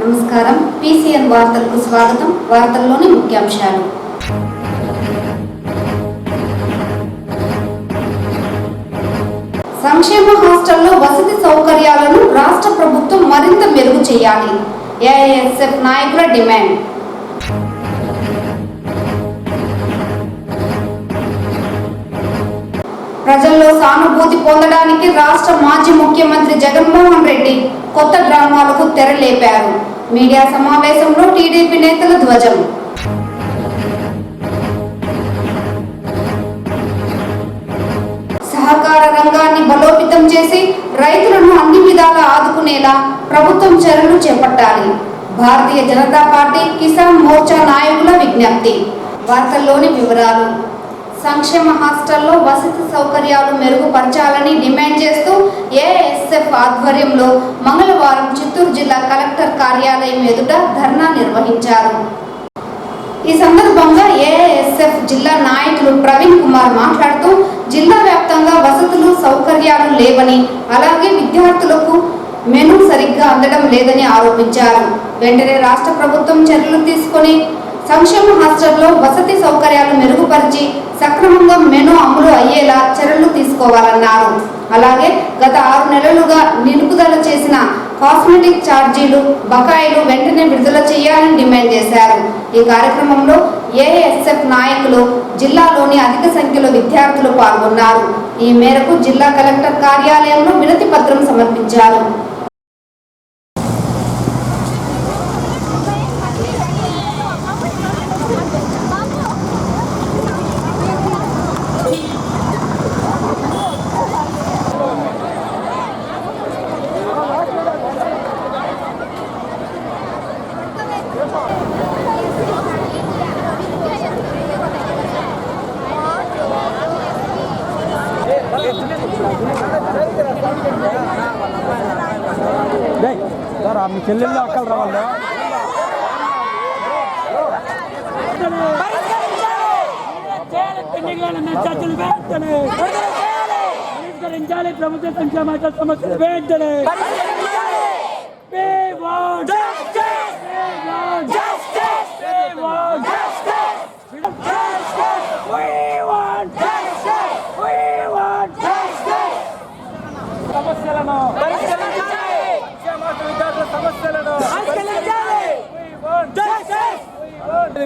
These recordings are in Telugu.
నమస్కారం. PCN వార్తలకు స్వాగతం. వార్తల్లోని ముఖ్యాంశాలు. సంక్షేమ హాస్టల్లో వసతి సౌకర్యాలను రాష్ట్ర ప్రభుత్వం మరింత మెరుగు చేయాలి. AISF నాయకుల డిమాండ్. ప్రజల్లో సానుభూతి పొందడానికి రాష్ట్ర మాజీ ముఖ్యమంత్రి జగన్మోహన్ రెడ్డి కొత్త డ్రామాలకు తెరలేపారు. మీడియా సమావేశంలో టీడీపీ నేతల ధ్వజం. సహకార రంగాన్ని బలోపేతం చేసి రైతులను అన్ని విధాలా ఆదుకునేలా ప్రభుత్వం చర్యలు చేపట్టాలి. భారతీయ జనతా పార్టీ కిసాన్ మోర్చా నాయకుల విజ్ఞప్తి. వార్తల్లోని వివరాలు. సంక్షేమ హాస్టల్లో వసతి సౌకర్యాలు మెరుగుపరచాలని డిమాండ్ చేస్తూ AISF ఆధ్వర్యంలో మంగళవారం చిత్తూరు జిల్లా కలెక్టర్ కార్యాలయం ఎదుట ధర్నా నిర్వహించారు. ఈ సందర్భంగా AISF జిల్లా నాయకులు ప్రవీణ్ కుమార్ మాట్లాడుతూ జిల్లా వ్యాప్తంగా వసతులు సౌకర్యాలు లేవని, అలాగే విద్యార్థులకు మెనూ సరిగ్గా అందడం లేదని ఆరోపించారు. వెంటనే రాష్ట్ర ప్రభుత్వం చర్యలు తీసుకొని సంక్షేమ హాస్టల్లో వసతి సౌకర్యాలు మెరుగుపరిచి సక్రమంగా మెనూ అమలు అయ్యేలా చర్యలు తీసుకోవాలన్నారు. అలాగే గత 6 నెలలుగా నిలుపుదల చేసిన కాస్మెటిక్ ఛార్జీలు బకాయిలు వెంటనే విడుదల చేయాలని డిమాండ్ చేశారు. ఈ కార్యక్రమంలో AISF నాయకులు, జిల్లాలోని అధిక సంఖ్యలో విద్యార్థులు పాల్గొన్నారు. ఈ మేరకు జిల్లా కలెక్టర్ కార్యాలయంలో వినతి పత్రం సమర్పించారు. మీ చెల్లెళ్ళు అక్కలు రావాలి. పరిష్కరించాలి ప్రభుత్వ సంక్షేమ సమస్యలు వెంటనే.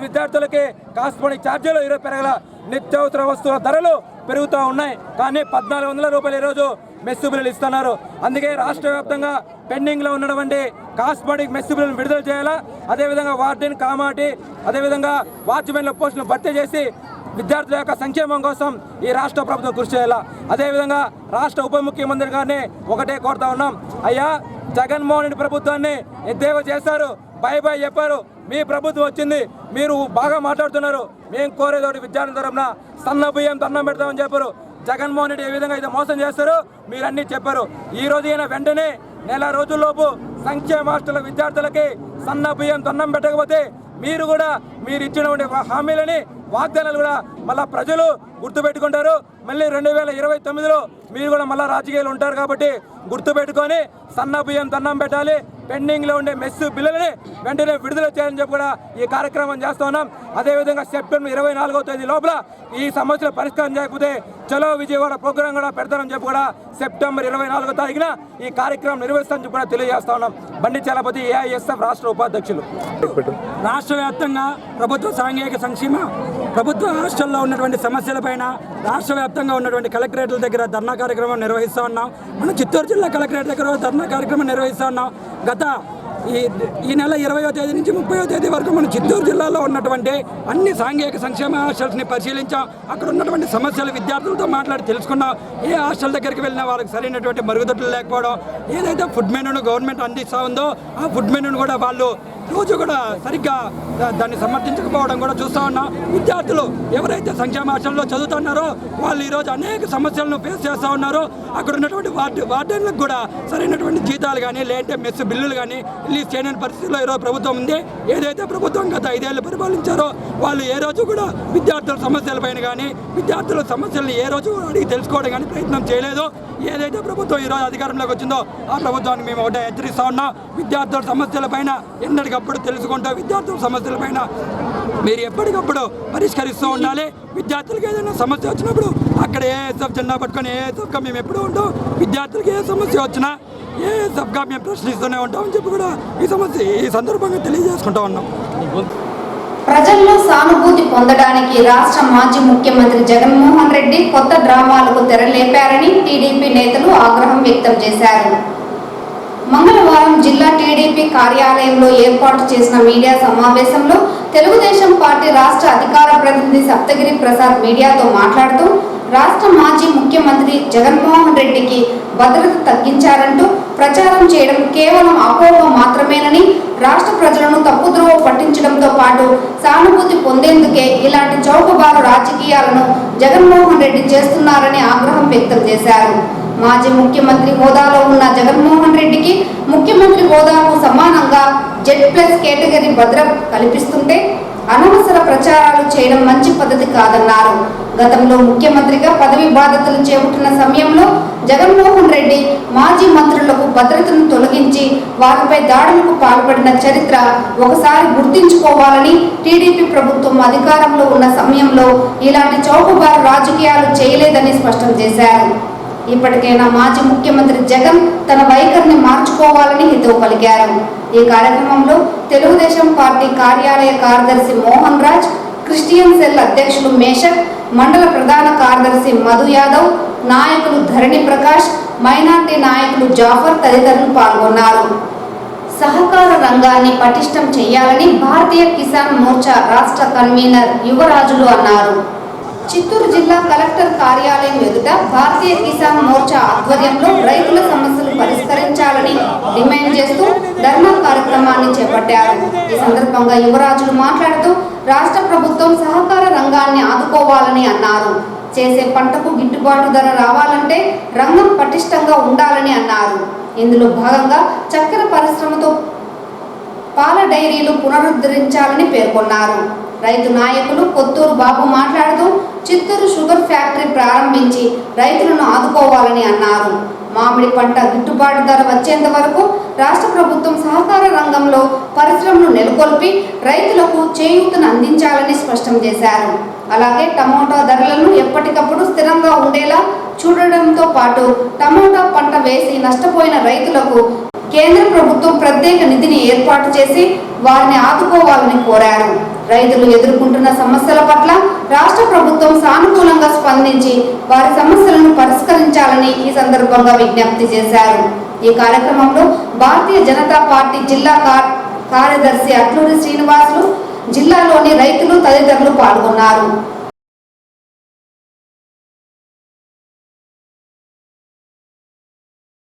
విద్యార్థులకి కాస్మెటిక్ ఛార్జీలు ఈరోజు పెరగల. నిత్యావసర వస్తువుల ధరలు పెరుగుతూ ఉన్నాయి. కానీ 1400 రూపాయలు ఈరోజు మెస్సు బిల్లులు ఇస్తున్నారు. అందుకే రాష్ట్ర వ్యాప్తంగా పెండింగ్లో ఉన్నటువంటి కాస్మెటిక్ మెస్సు బిల్లులను విడుదల చేయాలా. అదేవిధంగా వార్డెన్, కామాటి, అదేవిధంగా వాచ్మెన్ల పోస్టులను భర్తీ చేసి విద్యార్థుల యొక్క సంక్షేమం కోసం ఈ రాష్ట్ర ప్రభుత్వం కృషి చేయాలా. అదేవిధంగా రాష్ట్ర ఉప ముఖ్యమంత్రి గారిని ఒకటే కోరుతా ఉన్నాం. అయ్యా, జగన్మోహన్ రెడ్డి ప్రభుత్వాన్ని ఎద్దేవా చేశారు, బై బై చెప్పారు. మీ ప్రభుత్వం వచ్చింది, మీరు బాగా మాట్లాడుతున్నారు. మేము కోరేదోటి విద్యార్థుల తరఫున సన్న బియ్యం దండం పెడతామని చెప్పారు. జగన్మోహన్ రెడ్డి ఏ విధంగా అయితే మోసం చేస్తారో మీరు అన్నీ చెప్పారు. ఈ రోజు అయినా వెంటనే నెల రోజుల్లోపు సంక్షేమ హాస్టల్ విద్యార్థులకి సన్న బియ్యం దండం పెట్టకపోతే మీరు కూడా మీరు ఇచ్చినటువంటి హామీలని, వాగ్దానాలు కూడా మళ్ళీ ప్రజలు గుర్తుపెట్టుకుంటారు. మళ్ళీ 2029లో మీరు కూడా మళ్ళీ రాజకీయాలు ఉంటారు. కాబట్టి గుర్తుపెట్టుకొని సన్న బియ్యం దండం పెట్టాలి. పెండింగ్లో ఉండే మెస్సు బిల్లులని వెంటనే విడుదల చేయాలని చెప్పి కూడా ఈ కార్యక్రమం చేస్తూ ఉన్నాం. అదేవిధంగా సెప్టెంబర్ 24వ తేదీ లోపల ఈ సమస్యల పరిష్కారం చేయకపోతే చలో విజయవాడ ప్రోగ్రాం కూడా పెడతారని చెప్పి కూడా సెప్టెంబర్ 24వ తారీఖున ఈ కార్యక్రమం నిర్వహిస్తామని చెప్పి కూడా తెలియజేస్తా ఉన్నాం. బండి చలపతి, AISF రాష్ట్ర ఉపాధ్యక్షులు. రాష్ట్ర వ్యాప్తంగా ప్రభుత్వ సాంఘిక సంక్షేమ ప్రభుత్వ హాస్టల్లో ఉన్నటువంటి సమస్యలపైన రాష్ట్ర వ్యాప్తంగా ఉన్నటువంటి కలెక్టరేట్ల దగ్గర ధర్నా కార్యక్రమం నిర్వహిస్తూ ఉన్నాం. మన చిత్తూరు జిల్లా కలెక్టరేట్ దగ్గర ధర్నా కార్యక్రమం నిర్వహిస్తూ ఉన్నాం. గత ఈ నెల 20వ తేదీ నుంచి 30వ తేదీ వరకు మన చిత్తూరు జిల్లాలో ఉన్నటువంటి అన్ని సాంఘిక సంక్షేమ హాస్టల్స్ని పరిశీలించాం. అక్కడ ఉన్నటువంటి సమస్యలు విద్యార్థులతో మాట్లాడి తెలుసుకున్నాం. ఏ హాస్టల్ దగ్గరికి వెళ్ళినా వాళ్ళకి సరైనటువంటి మరుగుదొడ్లు లేకపోవడం, ఏదైతే ఫుడ్ మెనూను గవర్నమెంట్ అందిస్తూ ఉందో ఆ ఫుడ్ మెనూను కూడా వాళ్ళు రోజు కూడా సరిగ్గా దాన్ని సమర్థించకపోవడం కూడా చూస్తూ ఉన్నాం. విద్యార్థులు ఎవరైతే సంక్షేమ హాస్టల్లో చదువుతున్నారో వాళ్ళు ఈరోజు అనేక సమస్యలను ఫేస్ చేస్తూ ఉన్నారు. అక్కడ ఉన్నటువంటి వార్డెన్లకు కూడా సరైనటువంటి జీతాలు కానీ లేదంటే మెస్ బిల్లులు కానీ రిలీజ్ చేయని పరిస్థితిలో ఈరోజు ప్రభుత్వం ఉంది. ఏదైతే ప్రభుత్వం గత 5 ఏళ్ళు పరిపాలించారో వాళ్ళు ఏ రోజు కూడా విద్యార్థుల సమస్యలపైన కానీ విద్యార్థుల సమస్యలను ఏ రోజు అడిగి తెలుసుకోవడం కానీ ప్రయత్నం చేయలేదు. ఏదైతే ప్రభుత్వం ఈరోజు అధికారంలోకి వచ్చిందో ఆ ప్రభుత్వాన్ని మేము ఒకటే హెచ్చరిస్తూ ఉన్నాం. విద్యార్థుల సమస్యలపైన ఎన్నటికప్పుడు తెలుసుకుంటూ విద్యార్థుల సమస్యలపైన మీరు ఎప్పటికప్పుడు పరిష్కరిస్తూ ఉండాలి. విద్యార్థులకు ఏదైనా సమస్య వచ్చినప్పుడు అక్కడ ఏఎస్ఎఫ్ జెండా పట్టుకొని ఏఎస్ఎఫ్గా మేము ఎప్పుడూ ఉంటాం. విద్యార్థులకు ఏ సమస్య వచ్చినా ఏఎస్ఎఫ్గా మేము ప్రశ్నిస్తూనే ఉంటామని చెప్పి కూడా ఈ సందర్భంగా తెలియజేసుకుంటూ ఉన్నాం. ప్రజల్లో సానుభూతి పొందడానికి రాష్ట్ర మాజీ ముఖ్యమంత్రి జగన్మోహన్ రెడ్డి కొత్త డ్రామాలకు తెరలేపారని టీడీపీ నేతలు ఆగ్రహం వ్యక్తం చేశారు. మంగళవారం జిల్లా టీడీపీ కార్యాలయంలో ఏర్పాటు చేసిన మీడియా సమావేశంలో తెలుగుదేశం పార్టీ రాష్ట్ర అధికార ప్రతినిధి సప్తగిరి ప్రసాద్ మీడియాతో మాట్లాడుతూ రాష్ట్ర మాజీ ముఖ్యమంత్రి జగన్మోహన్ రెడ్డికి భద్రత తగ్గించారంటూ ప్రచారం చేయడం కేవలం అపోహ మాత్రమేనని, రాష్ట్ర ప్రజలను తప్పుద్రోవ పట్టించడంతో పాటు సానుభూతి పొందేందుకే ఇలాంటి చౌకబారు రాజకీయాలను జగన్మోహన్ రెడ్డి చేస్తున్నారని ఆగ్రహం వ్యక్తం చేశారు. మాజీ ముఖ్యమంత్రి హోదాలో ఉన్న జగన్మోహన్ రెడ్డికి ముఖ్యమంత్రి హోదాకు సమానంగా Z+ కేటగిరీ భద్రత కల్పిస్తుంటే అనవసర ప్రచారాలు చేయడం మంచి పద్ధతి కాదన్నారు. గతంలో ముఖ్యమంత్రిగా పదవి బాధ్యతలు చేపట్టిన సమయంలో జగన్మోహన్ రెడ్డి మాజీ మంత్రులకు భద్రతను తొలగించి వారిపై దాడులకు పాల్పడిన చరిత్ర ఒకసారి గుర్తించుకోవాలని, టీడీపీ ప్రభుత్వం అధికారంలో ఉన్న సమయంలో ఇలాంటి చౌకబారు రాజకీయాలు చేయలేదని స్పష్టం చేశారు. ఇప్పటికైనా మాజీ ముఖ్యమంత్రి జగన్ తన వైఖరిని మార్చుకోవాలని హితవు పలికారు. ఈ కార్యక్రమంలో తెలుగుదేశం పార్టీ కార్యాలయ కార్యదర్శి మోహన్ రాజ్, క్రిస్టియన్ సెల్ అధ్యక్షులు మేషక్, మండల ప్రధాన కార్యదర్శి మధు యాదవ్, నాయకులు ధరణి ప్రకాష్, మైనార్టీ నాయకులు జాఫర్ తదితరులు పాల్గొన్నారు. సహకార రంగాన్ని పటిష్టం చేయాలని భారతీయ కిసాన్ మోర్చా రాష్ట్ర కన్వీనర్ యువరాజులు అన్నారు. చిత్తూరు జిల్లా కలెక్టర్ కార్యాలయం ఎదుట భారతీయ కిసాన్ మోర్చా ఆధ్వర్యంలో రైతుల సమస్యలు పరిష్కరించాలని డిమాండ్ చేస్తూ ధర్నా కార్యక్రమాన్ని చేపట్టారు. ఈ సందర్భంగా యువరాజులు మాట్లాడుతూ రాష్ట్ర ప్రభుత్వం సహకార రంగాన్ని ఆదుకోవాలని అన్నారు. చేసే పంటకు గిట్టుబాటు ధర రావాలంటే రంగం పటిష్టంగా ఉండాలని అన్నారు. ఇందులో భాగంగా చక్కెర పరిశ్రమతో పాల డైరీలు పునరుద్ధరించాలని పేర్కొన్నారు. రైతు నాయకులు కొత్తూరు బాబు మాట్లాడుతూ చిత్తూరు షుగర్ ఫ్యాక్టరీ ప్రారంభించి రైతులను ఆదుకోవాలని అన్నారు. మామిడి పంట గిట్టుబాటు ధర వచ్చేంత వరకు రాష్ట్ర ప్రభుత్వం సహకార రంగంలో పరిశ్రమను నెలకొల్పి రైతులకు చేయూతను అందించాలని స్పష్టం చేశారు. అలాగే టమోటా ధరలను ఎప్పటికప్పుడు స్థిరంగా ఉండేలా చూడడంతో పాటు టమోటా పంట వేసి నష్టపోయిన రైతులకు కేంద్ర ప్రభుత్వం ప్రత్యేక నిధిని ఏర్పాటు చేసి వారిని ఆదుకోవాలని కోరారు. రైతులు ఎదుర్కొంటున్న సమస్యల పట్ల రాష్ట్ర ప్రభుత్వం సానుకూలంగా స్పందించి వారి సమస్యలను పరిష్కరించాలని ఈ సందర్భంగా విజ్ఞప్తి చేశారు. ఈ కార్యక్రమంలో భారతీయ జనతా పార్టీ జిల్లా కార్యదర్శి అట్లూరి శ్రీనివాసులు, జిల్లాలోని రైతులు తదితరులు పాల్గొన్నారు.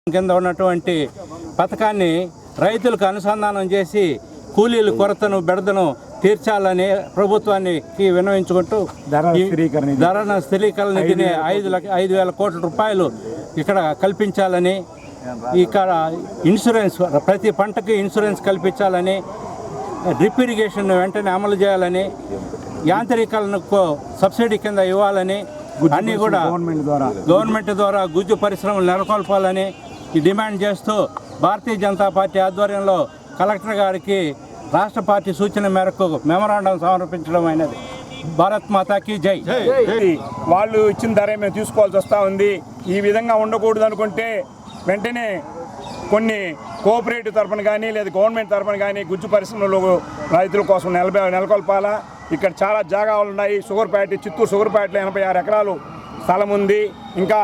కింద ఉన్నటువంటి పథకాన్ని రైతులకు అనుసంధానం చేసి కూలీల కొరతను బెడదను తీర్చాలని ప్రభుత్వానికి విన్నవించుకుంటూ ధరణ స్థిరీకరణ నిధిని 5,000 కోట్ల రూపాయలు ఇక్కడ కల్పించాలని, ఇక్కడ ఇన్సూరెన్స్ ప్రతి పంటకి ఇన్సూరెన్స్ కల్పించాలని, డ్రిప్ ఇరిగేషన్ వెంటనే అమలు చేయాలని, యాంత్రీకరణకు సబ్సిడీ కింద ఇవ్వాలని, అన్నీ కూడా గవర్నమెంట్ ద్వారా గుజ్జు పరిశ్రమలు నెలకొల్పాలని డిమాండ్ చేస్తూ భారతీయ జనతా పార్టీ ఆధ్వర్యంలో కలెక్టర్ గారికి రాష్ట్ర పార్టీ సూచన మేరకు మెమరాండం సమర్పించడం అయినది. భారత్ మాతాకి జై. వాళ్ళు ఇచ్చిన ధర మేము తీసుకోవాల్సి వస్తూ ఉంది. ఈ విధంగా ఉండకూడదు అనుకుంటే వెంటనే కొన్ని కోఆపరేటివ్ తరఫున కానీ లేదా గవర్నమెంట్ తరఫున కానీ గుజ్జు పరిశ్రమలు రైతుల కోసం నెలకొల్పాలా. ఇక్కడ చాలా జాగాలు ఉన్నాయి. చిత్తూరు షుగర్ ఫ్యాక్టరీలో 86 ఎకరాలు స్థలం ఉంది. ఇంకా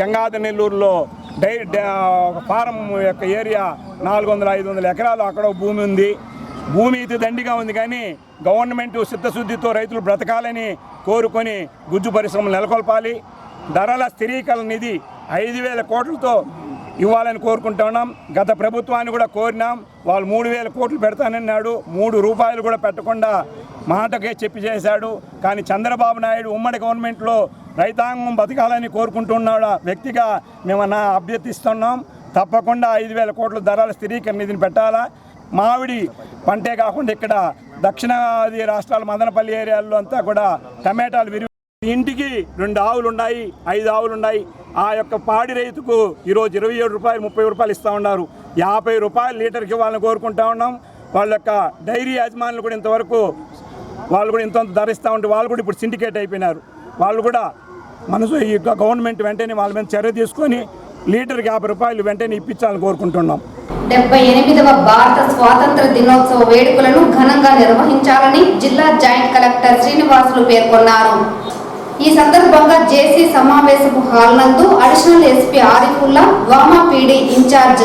గంగాధర నెల్లూరులో ఫారం యొక్క ఏరియా 400-500 ఎకరాలు అక్కడ భూమి ఉంది. భూమి అయితే దండిగా ఉంది, కానీ గవర్నమెంట్ చిత్తశుద్ధితో రైతులు బ్రతకాలని కోరుకొని గుజ్జు పరిశ్రమలు నెలకొల్పాలి. ధరల స్థిరీకరణ నిధి 5,000 కోట్లతో ఇవ్వాలని కోరుకుంటున్నాం. గత ప్రభుత్వాన్ని కూడా కోరినాం, వాళ్ళు 3,000 కోట్లు పెడతానన్నాడు, 3 రూపాయలు కూడా పెట్టకుండా మాటకే చెప్పి చేశాడు. కానీ చంద్రబాబు నాయుడు ఉమ్మడి గవర్నమెంట్లో రైతాంగం బతకాలని కోరుకుంటున్నాడు వ్యక్తిగా మేము అభ్యర్థిస్తున్నాం. తప్పకుండా 5,000 కోట్ల ధరల స్థిరీకరణ నిధిని పెట్టాలా. మామిడి పంటే కాకుండా ఇక్కడ దక్షిణాది రాష్ట్రాల మదనపల్లి ఏరియాల్లో అంతా కూడా టమాటాలు విరిగి ఇంటికి 2 ఆవులు ఉన్నాయి, 5 ఆవులు ఉన్నాయి. ఆ యొక్క పాడి రైతుకు ఈరోజు 27 రూపాయలు 30 రూపాయలు ఇస్తూ ఉన్నారు. 50 రూపాయలు లీటర్కి ఇవ్వాలని కోరుకుంటా ఉన్నాం. వాళ్ళ యొక్క డైరీ యాజమానులు కూడా ఇంతవరకు వాళ్ళు కూడా ఇంత ధర ఇస్తూ ఉంటే వాళ్ళు కూడా ఇప్పుడు సిండికేట్ అయిపోయినారు. వాళ్ళు కూడా మనసు ఈ గవర్నమెంట్ వెంటనే వాళ్ళ మీద చర్య తీసుకొని లీటర్కి 50 రూపాయలు వెంటనే ఇప్పించాలని కోరుకుంటున్నాం. 78వ భారత స్వాతంత్ర దినోత్సవ వేడుకలను ఘనంగా నిర్వహించాలని జిల్లా జాయింట్ కలెక్టర్ శ్రీనివాసులు పేర్కొన్నారు. ఈ సందర్భంగా జేసీ సమావేశపు హాల్ నందు అడిషనల్ ఎస్పీ ఆరిఫుల్లా, వామా పీడీ ఇన్ఛార్జ్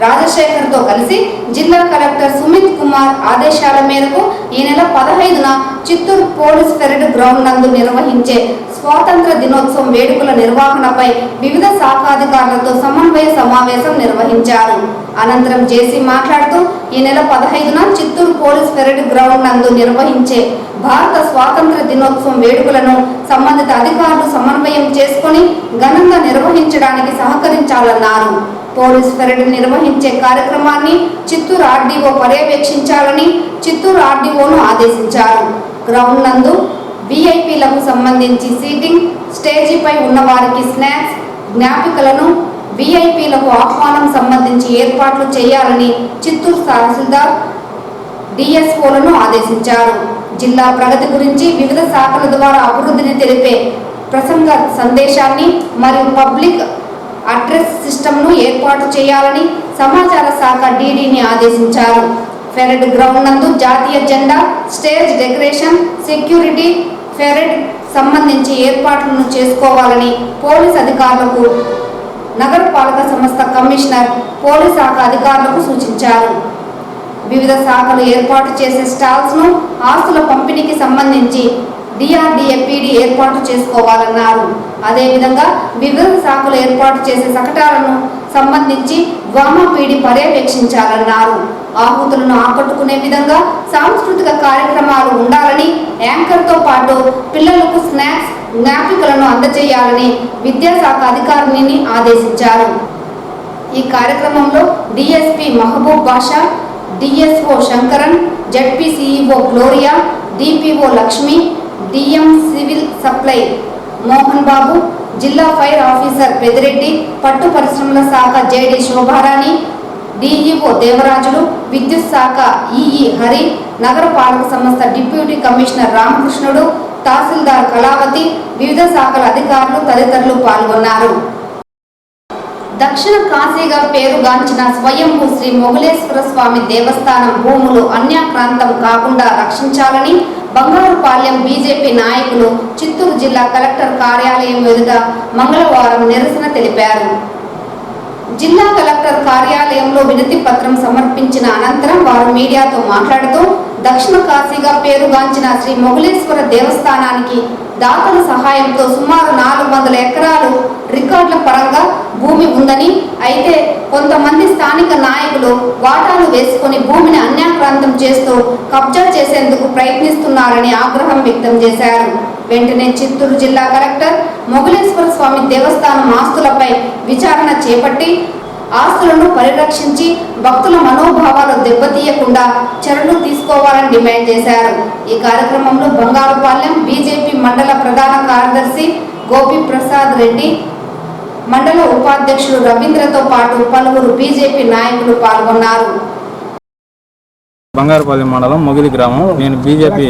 రాజశేఖర్తో కలిసి జిల్లా కలెక్టర్ సుమిత్ కుమార్ ఆదేశాల మేరకు ఈ నెల 15న చిత్తూరు పోలీస్ పెరేడ్ గ్రౌండ్ నందు నిర్వహించే స్వాతంత్ర దినోత్సవం వేడుకల నిర్వహణపై వివిధ శాఖాధికారులతో సమన్వయ సమావేశం నిర్వహించారు. అనంతరం జేసీ మాట్లాడుతూ ఈ నెల 15న చిత్తూరు పోలీస్ పెరేడ్ గ్రౌండ్ నందు నిర్వహించే భారత స్వాతంత్ర దినోత్సవం వేడుకలను సంబంధిత అధికారులు సమన్వయం చేసుకుని ఘనంగా నిర్వహించడానికి సహకరించాలన్నారు. పోలీస్ పెరేడ్ నిర్వహించే కార్యక్రమాన్ని చిత్తూరు ఆర్డీఓ పర్యవేక్షించాలని చిత్తూరు ఆర్డీఓను ఆదేశించారు. గ్రౌండ్ నందు విఐపీలకు సంబంధించి సీటింగ్, స్టేజీపై ఉన్న వారికి స్నాక్స్, జ్ఞాపికలను, విఐపీలకు ఆహ్వానం సంబంధించి ఏర్పాట్లు చేయాలని చిత్తూరు తహసీల్దార్ డిఎస్ఓలను ఆదేశించారు. జిల్లా ప్రగతి గురించి వివిధ శాఖల ద్వారా అభివృద్ధిని తెలిపే ప్రసంగ సందేశాన్ని మరియు పబ్లిక్ అడ్రస్ సిస్టమ్ను ఏర్పాటు చేయాలని సమాచార శాఖ డీడీని ఆదేశించారు. పెరేడ్ గ్రౌండ్ నందు జాతీయ జెండా, స్టేజ్ డెకరేషన్, సెక్యూరిటీ, పెరేడ్ సంబంధించి ఏర్పాట్లను చేసుకోవాలని పోలీస్ అధికారులకు నగరపాలక సంస్థ కమిషనర్ పోలీస్ శాఖ అధికారులకు సూచించారు. వివిధ శాఖలు ఏర్పాటు చేసే స్టాల్స్ను ఆస్తుల పంపిణీకి సంబంధించి డిఆర్డీఏ పీడీ ఏర్పాటు చేసుకోవాలన్నారు. అదేవిధంగా వివిధ శాఖలు ఏర్పాటు చేసే శకటాలను సంబంధించి వామా పీడీ పర్యవేక్షించాలన్నారు. ఆహుతులను ఆకట్టుకునే విధంగా సాంస్కృతిక కార్యక్రమాలు ఉండాలని, యాంకర్తో పాటు పిల్లలకు స్నాక్స్, జ్ఞాపికలను అందజేయాలని విద్యాశాఖ అధికారిని ఆదేశించారు. ఈ కార్యక్రమంలో DSP Mahaboob Basha, DSO Shankaran, ZP CEO Gloria, DPO Lakshmi, DM civil supply Mohan Babu, జిల్లా ఫైర్ ఆఫీసర్ పెదిరెడ్డి, పట్టు పరిశ్రమల శాఖ జేడి శోభారాణి, డిఈఓ దేవరాజులు, విద్యుత్ శాఖ ఈఈ హరి, నగరపాలక సంస్థ డిప్యూటీ కమిషనర్ రామకృష్ణుడు, తహసీల్దార్ కళావతి, వివిధ శాఖల అధికారులు తదితరులు పాల్గొన్నారు. దక్షిణ కాశీగా పేరుగాంచిన స్వయంభూ శ్రీ మొగలేశ్వర స్వామి దేవస్థానం భూములు అన్యాక్రాంతం కాకుండా రక్షించాలని బంగారుపాలెం బీజేపీ నాయకులు చిత్తూరు జిల్లా కలెక్టర్ కార్యాలయం ఎదుట మంగళవారం నిరసన తెలిపారు. జిల్లా కలెక్టర్ కార్యాలయంలో వినతి పత్రం సమర్పించిన అనంతరం వారు మీడియాతో మాట్లాడుతూ దక్షిణ కాశీగా పేరుగాంచిన శ్రీ మొగలేశ్వర దేవస్థానానికి దాతల సహాయంతో సుమారు 400 ఎకరాలు రికార్డుల పరంగా భూమి ఉందని, అయితే కొంతమంది స్థానిక నాయకులు వాటాలు వేసుకుని భూమిని అన్యాక్రాంతం చేస్తూ కబ్జా చేసేందుకు ప్రయత్నిస్తున్నారని ఆగ్రహం వ్యక్తం చేశారు. వెంటనే చిత్తూరు జిల్లా కలెక్టర్ మొగలేశ్వర స్వామి దేవస్థానం ఆస్తులపై విచారణ చేపట్టి ఆస్తులను పరిరక్షించి భక్తుల మనోభావాలు దెబ్బతీయకుండా చర్యలు తీసుకోవాలని డిమాండ్ చేశారు. ఈ కార్యక్రమంలో బంగారుపాలెం బీజేపీ మండల ప్రధాన కార్యదర్శి గోపి ప్రసాద్ రెడ్డి, మండల ఉపాధ్యక్షుడు రవీంద్రతో పాటు పలువురు బీజేపీ నాయకులు పాల్గొన్నారు. బంగారుపాలెం మండలం మొగిలి గ్రామం. నేను బీజేపీ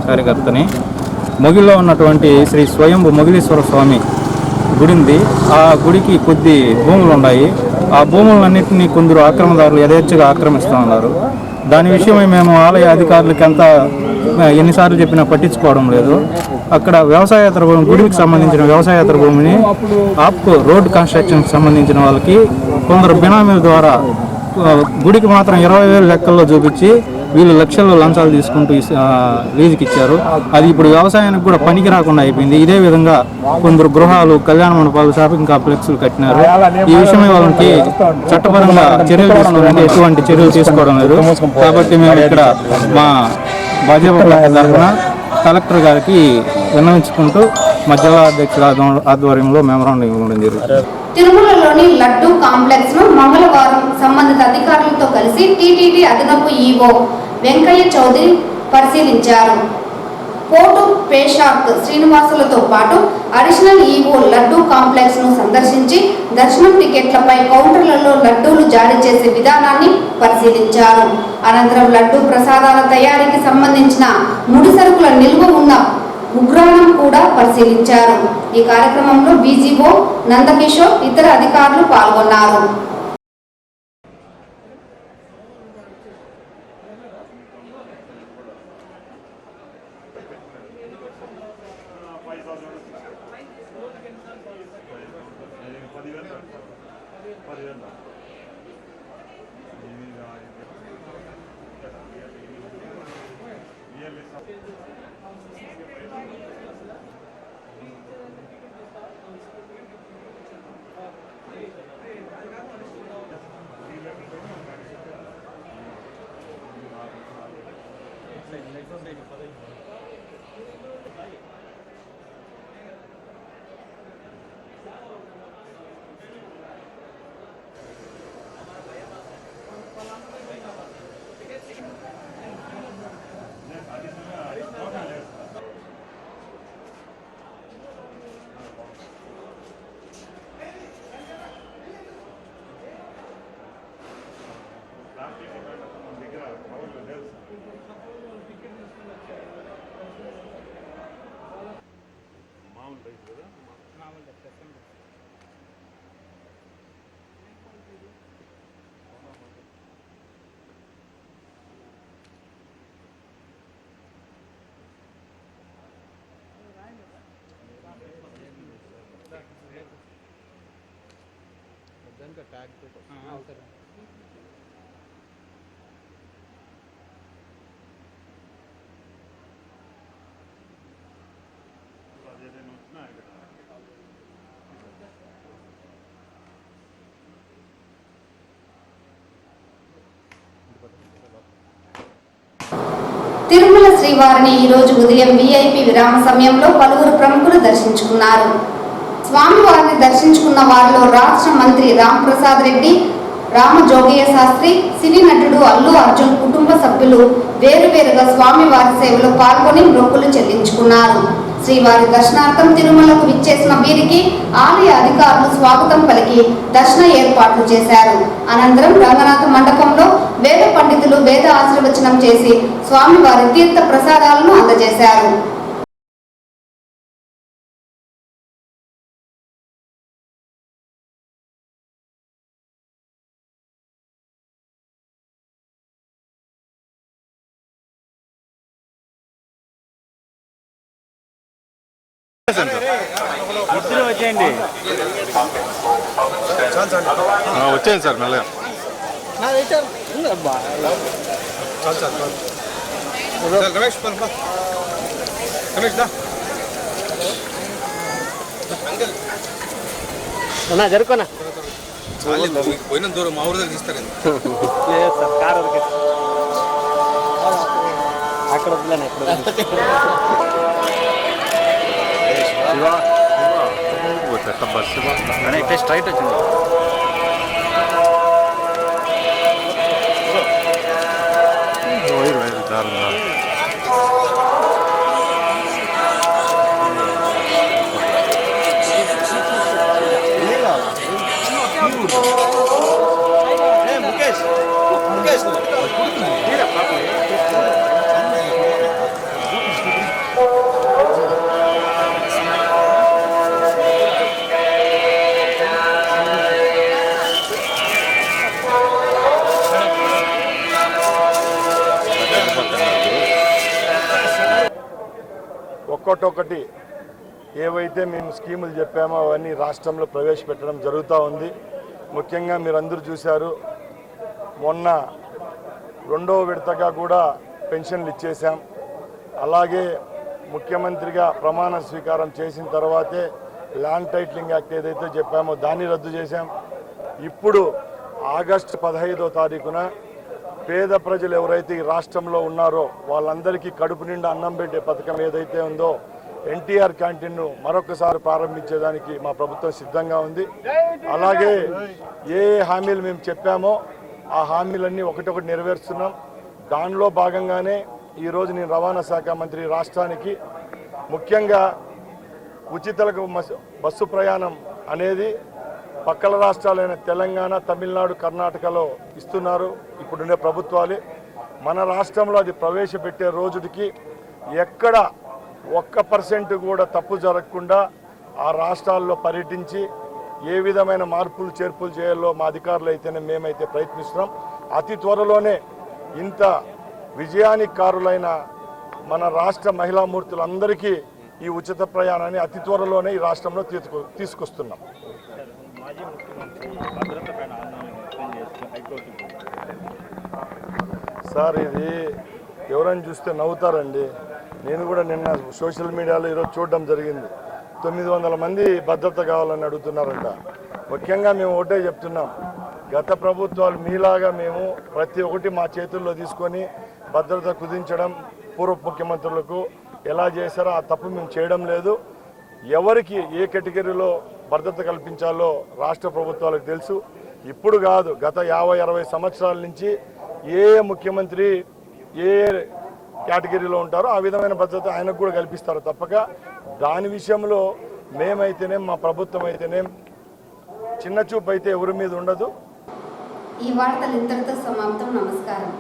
కార్యకర్తని. మొగిలిలో ఉన్నటువంటి శ్రీ స్వయంభూ మొగిలీశ్వర స్వామి గుడి ఉంది. ఆ గుడికి కొద్ది భూములు ఉన్నాయి. ఆ భూములన్నింటినీ కొందరు ఆక్రమణదారులు యథేచ్ఛగా ఆక్రమిస్తూ ఉన్నారు. దాని విషయమై మేము ఆలయ అధికారులకి అంతా ఎన్నిసార్లు చెప్పినా పట్టించుకోవడం లేదు. అక్కడ వ్యవసాయేతర భూమి, గుడికి సంబంధించిన వ్యవసాయేతర భూమిని ఆప్కో రోడ్ కన్స్ట్రక్షన్కి సంబంధించిన వాళ్ళకి కొందరు బినామీల ద్వారా గుడికి మాత్రం 20,000 లెక్కల్లో చూపించి వీళ్ళు లక్షల్లో లంచాలు తీసుకుంటూ లీజుకి ఇచ్చారు. అది ఇప్పుడు వ్యవసాయానికి కూడా పనికి రాకుండా అయిపోయింది. ఇదే విధంగా కొందరు గృహాలు, కళ్యాణ మండపాలు, షాపింగ్ కాంప్లెక్స్లు కట్టినారు. ఈ విషయమై వాళ్ళకి చట్టపరంగా చర్యలు తీసుకోవాలంటే ఎటువంటి చర్యలు తీసుకోవడం లేదు. కాబట్టి మేము ఇక్కడ మా భాజపా తరఫున కలెక్టర్ గారికి విన్నవించుకుంటూ మా జిల్లా అధ్యక్షుల ఆధ్వర్యంలో మెమరాండం ఇవ్వడం జరుగుతుంది. తిరుమలలోని లడ్డూ కాంప్లెక్స్ ను మంగళవారం సంబంధిత అధికారులతో కలిసి టీటీడీ అదనపు ఈవో వెంకయ్య చౌదరి పరిశీలించారు. కోటు పేషాక్ శ్రీనివాసులతో పాటు అడిషనల్ ఈవో లడ్డూ కాంప్లెక్స్ ను సందర్శించి దర్శనం టికెట్లపై కౌంటర్లలో లడ్డూలు జారీ చేసే విధానాన్ని పరిశీలించారు. అనంతరం లడ్డూ ప్రసాదాల తయారీకి సంబంధించిన ముడి సరుకుల నిల్వ ఉన్న ఉగ్రాణం కూడా పరిశీలించారు. ఈ కార్యక్రమంలో బీజీఓ నందకిషోర్, ఇతర అధికారులు పాల్గొన్నారు. తిరుమల శ్రీవారిని ఈ రోజు ఉదయం వీఐపీ విరామ సమయంలో పలువురు ప్రముఖులు దర్శించుకున్నారు. స్వామివారిని దర్శించుకున్న వారిలో రాష్ట్ర మంత్రి రాంప్రసాద్ రెడ్డి, రామజోగయ్య శాస్త్రి, సినీ నటుడు అల్లు అర్జున్ కుటుంబ సభ్యులు వేరువేరుగా స్వామివారి సేవలో పాల్గొని మొక్కులు చెల్లించుకున్నారు. శ్రీవారి దర్శనార్థం తిరుమలకు విచ్చేసిన వీరికి ఆలయ అధికారులు స్వాగతం పలికి దర్శన ఏర్పాట్లు చేశారు. అనంతరం రంగనాథ మండపంలో వేద పండితులు వేద ఆశీర్వచనం చేసి స్వామివారి తీర్థ ప్రసాదాలను అందజేశారు. వచ్చేయండి సార్ మెల్లగా. జరుపుకోనా పోయిన దూరం మా ఊరు దగ్గర తీస్తారు సార్ కారు అక్కడ బస్సు ఇట్లా స్ట్రైట్ వచ్చింది. ఒక్కొక్కటి ఏవైతే మేము స్కీములు చెప్పామో అవన్నీ రాష్ట్రంలో ప్రవేశపెట్టడం జరుగుతూ ఉంది. ముఖ్యంగా మీరందరూ చూశారు, మొన్న రెండవ విడతగా కూడా పెన్షన్లు ఇచ్చేసాం. అలాగే ముఖ్యమంత్రిగా ప్రమాణ స్వీకారం చేసిన తర్వాతే ల్యాండ్ టైటిలింగ్ యాక్ట్ ఏదైతే చెప్పామో దాన్ని రద్దు చేశాం. ఇప్పుడు ఆగస్టు 15వ తారీఖున పేద ప్రజలు ఎవరైతే ఈ రాష్ట్రంలో ఉన్నారో వాళ్ళందరికీ కడుపు నిండా అన్నం పెట్టే పథకం ఏదైతే ఉందో ఎన్టీఆర్ క్యాంటీన్ను మరొకసారి ప్రారంభించేదానికి మా ప్రభుత్వం సిద్ధంగా ఉంది. అలాగే ఏ హామీలు మేము చెప్పామో ఆ హామీలన్నీ ఒకటొకటి నెరవేరుస్తున్నాం. దానిలో భాగంగానే ఈరోజు నేను రవాణా శాఖ మంత్రి రాష్ట్రానికి ముఖ్యంగా ఉచితలకు బస్సు ప్రయాణం అనేది పక్కల రాష్ట్రాలైన తెలంగాణ, తమిళనాడు, కర్ణాటకలో ఇస్తున్నారు ఇప్పుడుండే ప్రభుత్వాలే. మన రాష్ట్రంలో అది ప్రవేశపెట్టే రోజుకి ఎక్కడ 1% కూడా తప్పు జరగకుండా ఆ రాష్ట్రాల్లో పర్యటించి ఏ విధమైన మార్పులు చేర్పులు చేయాలో మా అధికారులు అయితేనే మేమైతే ప్రయత్నిస్తున్నాం. అతి త్వరలోనే ఇంత విజయానికి కారులైన మన రాష్ట్ర మహిళామూర్తులందరికీ ఈ ఉచిత ప్రయాణాన్ని అతి త్వరలోనే ఈ రాష్ట్రంలో తీసుకొస్తున్నాం. సార్ ఇది ఎవరైనా చూస్తే నవ్వుతారండి. నేను కూడా నిన్న సోషల్ మీడియాలో ఈరోజు చూడడం జరిగింది. 900 మంది భద్రత కావాలని అడుగుతున్నారంట. ముఖ్యంగా మేము ఒకటే చెప్తున్నాం, గత ప్రభుత్వాలు మీలాగా మేము ప్రతి ఒక్కటి మా చేతుల్లో తీసుకొని భద్రత కుదించడం పూర్వ ముఖ్యమంత్రులకు ఎలా చేశారో ఆ తప్పు మేము చేయడం లేదు. ఎవరికి ఏ కేటగిరీలో భద్రత కల్పించాలో రాష్ట్ర ప్రభుత్వాలకు తెలుసు. ఇప్పుడు కాదు, గత 50-60 సంవత్సరాల నుంచి ఏ ముఖ్యమంత్రి ఏ కేటగిరీలో ఉంటారో ఆ విధమైన భద్రత ఆయనకు కూడా కల్పిస్తారు తప్పక. దాని విషయంలో మేమైతేనేం మా ప్రభుత్వం అయితేనేం చిన్న చూపు అయితే ఎవరి మీద ఉండదు. ఈ వార్తలు ఇంతటితో సమాప్తం. నమస్కారం.